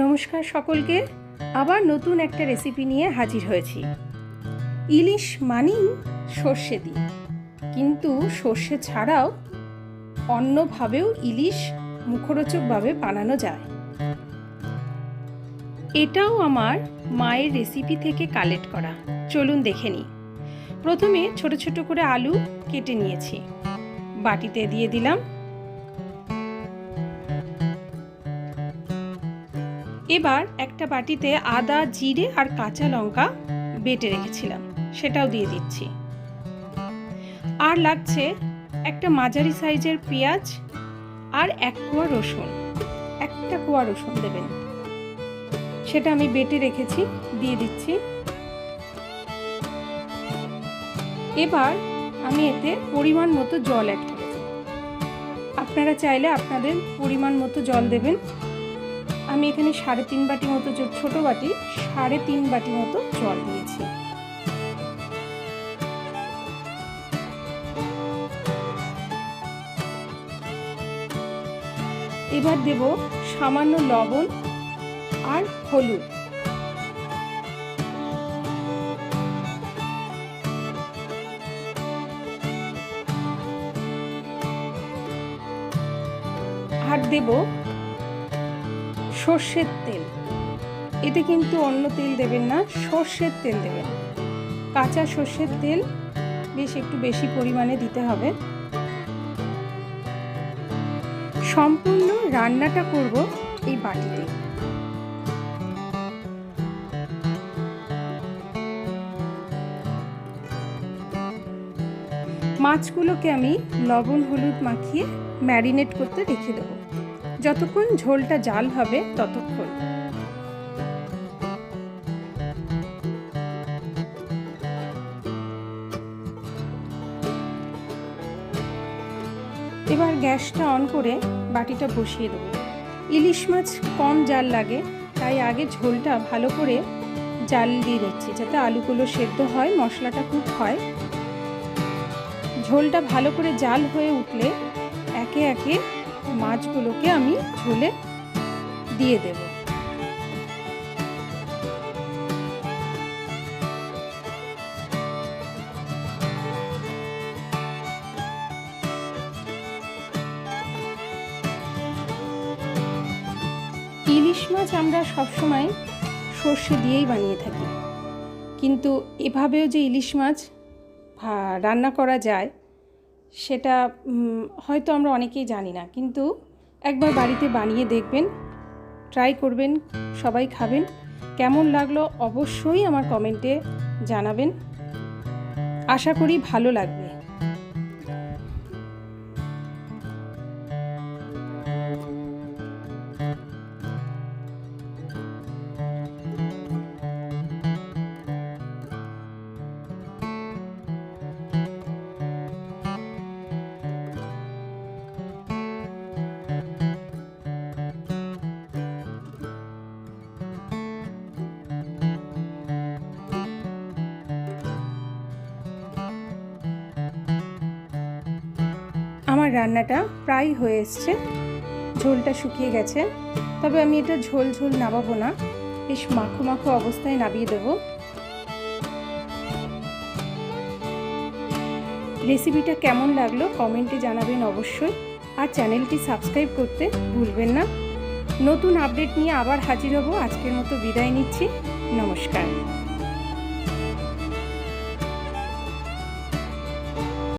নমস্কার সকলকে, আবার নতুন একটা রেসিপি নিয়ে হাজির হয়েছি। ইলিশ মানেই সর্ষে দিয়ে, কিন্তু সর্ষে ছাড়াও অন্যভাবেও ইলিশ মুখরোচকভাবে বানানো যায়। এটাও আমার মায়ের রেসিপি থেকে কালেক্ট করা। চলুন দেখে নিই। প্রথমে ছোট ছোট করে আলু কেটে নিয়েছি, বাটিতে দিয়ে দিলাম। এবার একটা বাটিতে আদা, জিরে আর কাঁচা লঙ্কা বেটে রেখেছিলাম, সেটাও দিয়ে দিচ্ছি। আর লাগছে একটা মাঝারি সাইজের পেঁয়াজ আর একটা কোয়া রসুন দেবেন, সেটা আমি বেটে রেখেছি, দিয়ে দিচ্ছি। এবার আমি এতে পরিমাণ মতো জল অ্যাড করেছি। আপনারা চাইলে আপনাদের পরিমাণ মতো জল দেবেন। আমি এখানে 3.5 বাটি মতো, ছোট বাটি 3.5 বাটি মতো জল দিয়েছি। এবার দেব সামান্য লবণ আর হলুদ। আর দেব সর্ষের তেল। এতে কিন্তু অন্য তেল দেবেন না, সর্ষের তেল দেবেন। কাঁচা সর্ষের তেল একটু বেশি পরিমাণে দিতে হবে। সম্পূর্ণ রান্নাটা করব এই বাটিতে। মাছগুলোকে আমি লবণ হলুদ মাখিয়ে ম্যারিনেট করতে রেখে দেবো, যতক্ষণ ঝোলটা জাল হবে ততক্ষণ। এবার গ্যাসটা অন করে বাটিটা বসিয়ে দেবো। ইলিশ মাছ কম জাল লাগে, তাই আগে ঝোলটা ভালো করে জাল দিয়ে দিচ্ছি, যাতে আলুগুলো সেদ্ধ হয়, মশলাটা খুব হয়। ঝোলটা ভালো করে জাল হয়ে উঠলে একে একে মাছগুলোকে আমি ঝোলে দিয়ে দেব। ইলিশ মাছ আমরা সবসময় সর্ষে দিয়েই বানিয়ে থাকি, কিন্তু এভাবেও যে ইলিশ মাছ রান্না করা যায় সেটা হয়তো আমরা অনেকেই জানি না। কিন্তু একবার বাড়িতে বানিয়ে দেখবেন, ট্রাই করবেন, সবাই খাবেন। কেমন লাগলো অবশ্যই আমার কমেন্টে জানাবেন। আশা করি ভালো লাগবে। আমার রান্নাটা প্রায় হয়ে এসছে, ঝোলটা শুকিয়ে গেছে। তবে আমি এটা ঝোল ঝোল নামাবো না, বেশ মাখো মাখো অবস্থায় নামিয়ে দেব। রেসিপিটা কেমন লাগলো কমেন্টে জানাবেন অবশ্যই, আর চ্যানেলটি সাবস্ক্রাইব করতে ভুলবেন না। নতুন আপডেট নিয়ে আবার হাজির হব। আজকের মতো বিদায় নিচ্ছি, নমস্কার।